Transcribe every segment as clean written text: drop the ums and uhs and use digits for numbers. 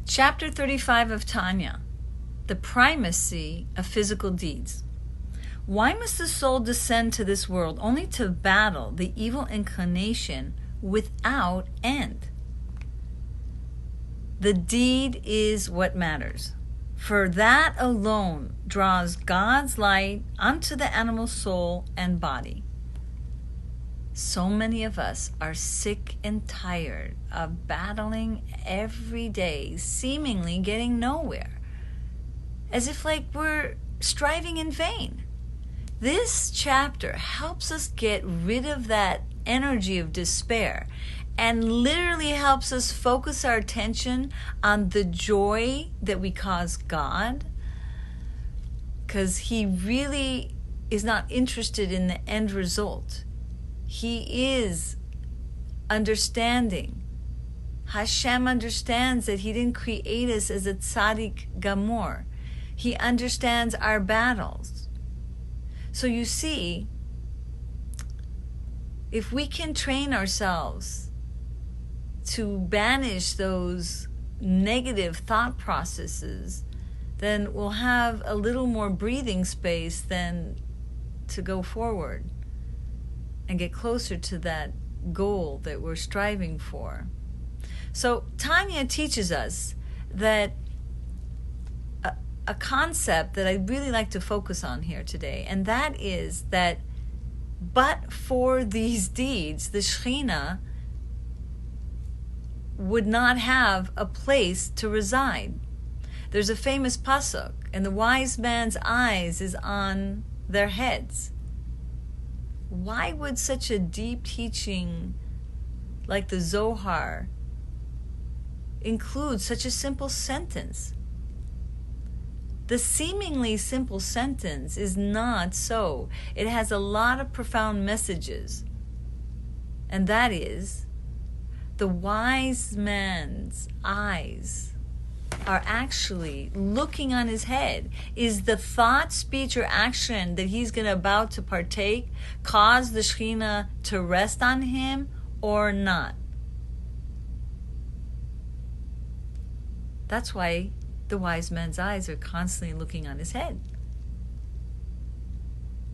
Chapter 35 of Tanya, the primacy of physical deeds. Why must the soul descend to this world only to battle the evil inclination without end? The deed is what matters, for that alone draws God's light onto the animal soul and body. So many of us are sick and tired of battling every day, seemingly getting nowhere, as if like we're striving in vain. This chapter helps us get rid of that energy of despair and literally helps us focus our attention on the joy that we cause God, because He really is not interested in the end result. He is understanding. Hashem understands that He didn't create us as a tzaddik gamor. He understands our battles. So you see, if we can train ourselves to banish those negative thought processes, then we'll have a little more breathing space than to go forward and get closer to that goal that we're striving for. So Tanya teaches us that a concept that I'd really like to focus on here today, and that is that but for these deeds, the Shekhinah would not have a place to reside. There's a famous pasuk, and the wise man's eyes is on their heads. Why would such a deep teaching like the Zohar include such a simple sentence? The seemingly simple sentence is not so. It has a lot of profound messages. And that is, the wise man's eyes are actually looking on his head. Is the thought, speech, or action that he's about to partake cause the Shekhinah to rest on him or not? That's why the wise man's eyes are constantly looking on his head.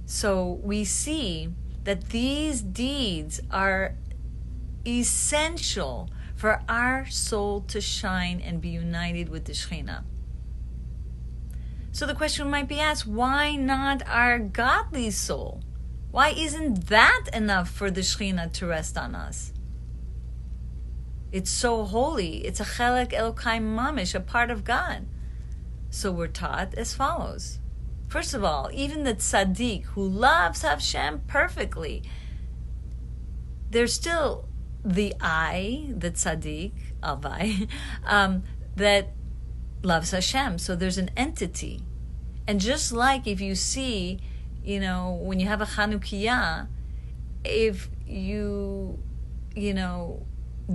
So we see that these deeds are essential for our soul to shine and be united with the Shekhinah. So the question might be asked, why not our godly soul? Why isn't that enough for the Shekhinah to rest on us? It's so holy. It's a chelek Elokai mamish, a part of God. So we're taught as follows. First of all, even the tzaddik who loves Hashem perfectly, there's still the I, the tzaddik, Alvai, that loves Hashem. So there's an entity. And just like if you see, when you have a Chanukiah, if you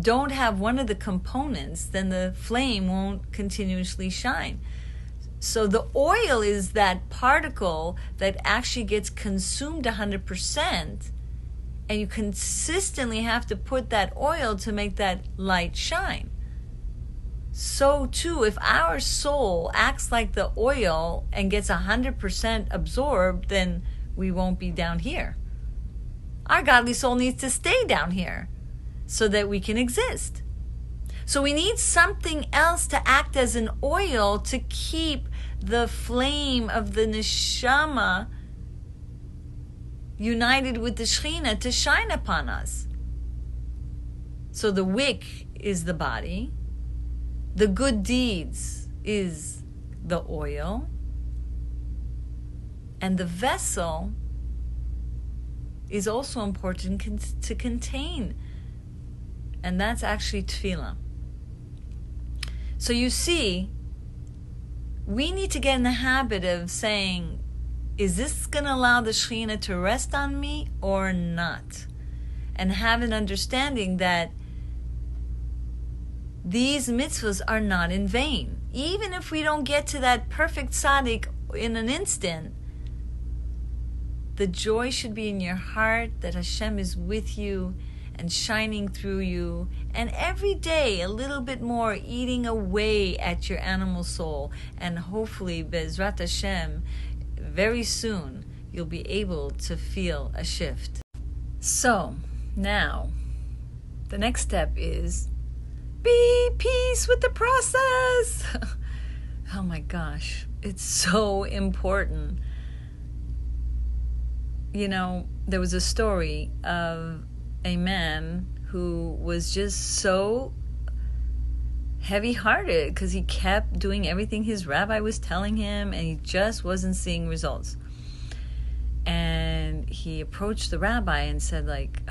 don't have one of the components, then the flame won't continuously shine. So the oil is that particle that actually gets consumed 100%, and you consistently have to put that oil to make that light shine. So too, if our soul acts like the oil and gets 100% absorbed, then we won't be down here. Our godly soul needs to stay down here so that we can exist. So we need something else to act as an oil to keep the flame of the neshama united with the Shekhinah to shine upon us. So the wick is the body, the good deeds is the oil, and the vessel is also important to contain, and that's actually tefillah. So you see, we need to get in the habit of saying, is this going to allow the Shekhinah to rest on me or not? And have an understanding that these mitzvahs are not in vain. Even if we don't get to that perfect tzaddik in an instant, the joy should be in your heart that Hashem is with you and shining through you, and every day a little bit more eating away at your animal soul. And hopefully, Bezrat Hashem, very soon you'll be able to feel a shift. So now the next step is be peace with the process. Oh my gosh, it's so important. You know, there was a story of a man who was just so heavy-hearted because he kept doing everything his rabbi was telling him and he just wasn't seeing results. And he approached the rabbi and said, like,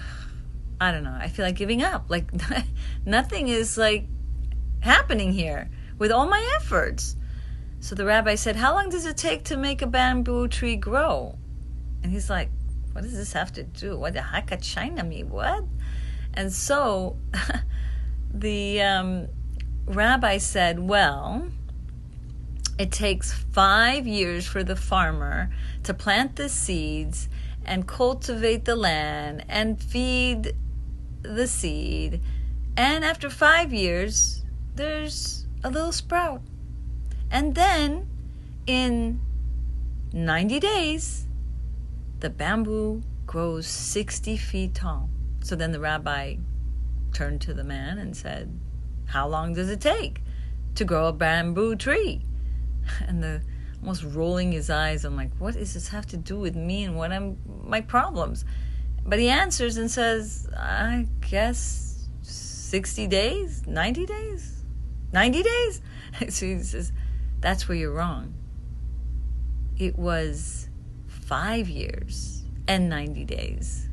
I don't know, I feel like giving up. Like, nothing is, like, happening here with all my efforts. So the rabbi said, how long does it take to make a bamboo tree grow? And he's like, what does this have to do? What the heck? China me? What? And so the rabbi said, well, it takes 5 years for the farmer to plant the seeds and cultivate the land and feed the seed. And after 5 years, there's a little sprout. And then in 90 days, the bamboo grows 60 feet tall. So then the rabbi turned to the man and said, how long does it take to grow a bamboo tree? And the almost rolling his eyes, I'm like, what does this have to do with me and what my problems? But he answers and says, I guess 60 days, 90 days, 90 days. So he says, that's where you're wrong. It was 5 years and 90 days.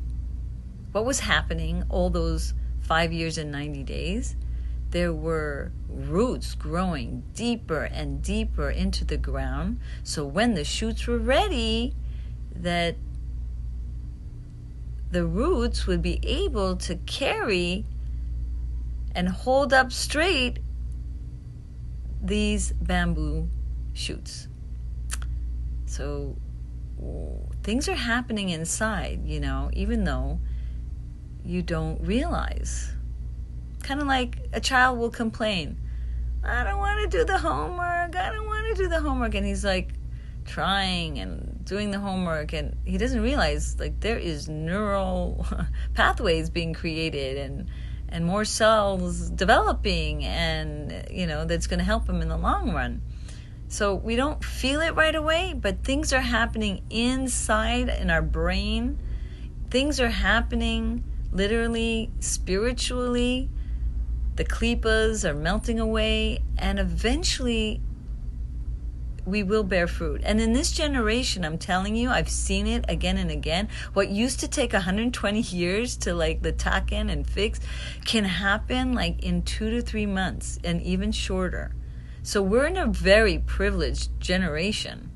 What was happening all those 5 years and 90 days? There were roots growing deeper and deeper into the ground. So when the shoots were ready, that the roots would be able to carry and hold up straight these bamboo shoots. So things are happening inside, you know, even though you don't realize. Kind of like a child will complain, I don't want to do the homework, I don't want to do the homework. And he's like trying and doing the homework, and he doesn't realize, like, there is neural pathways being created and more cells developing, and, you know, that's going to help him in the long run. So we don't feel it right away, but things are happening inside in our brain. Things are happening literally, spiritually. The klippas are melting away, and eventually we will bear fruit. And in this generation, I'm telling you, I've seen it again and again. What used to take 120 years to, like, the taken and fix can happen like in 2 to 3 months and even shorter. So we're in a very privileged generation.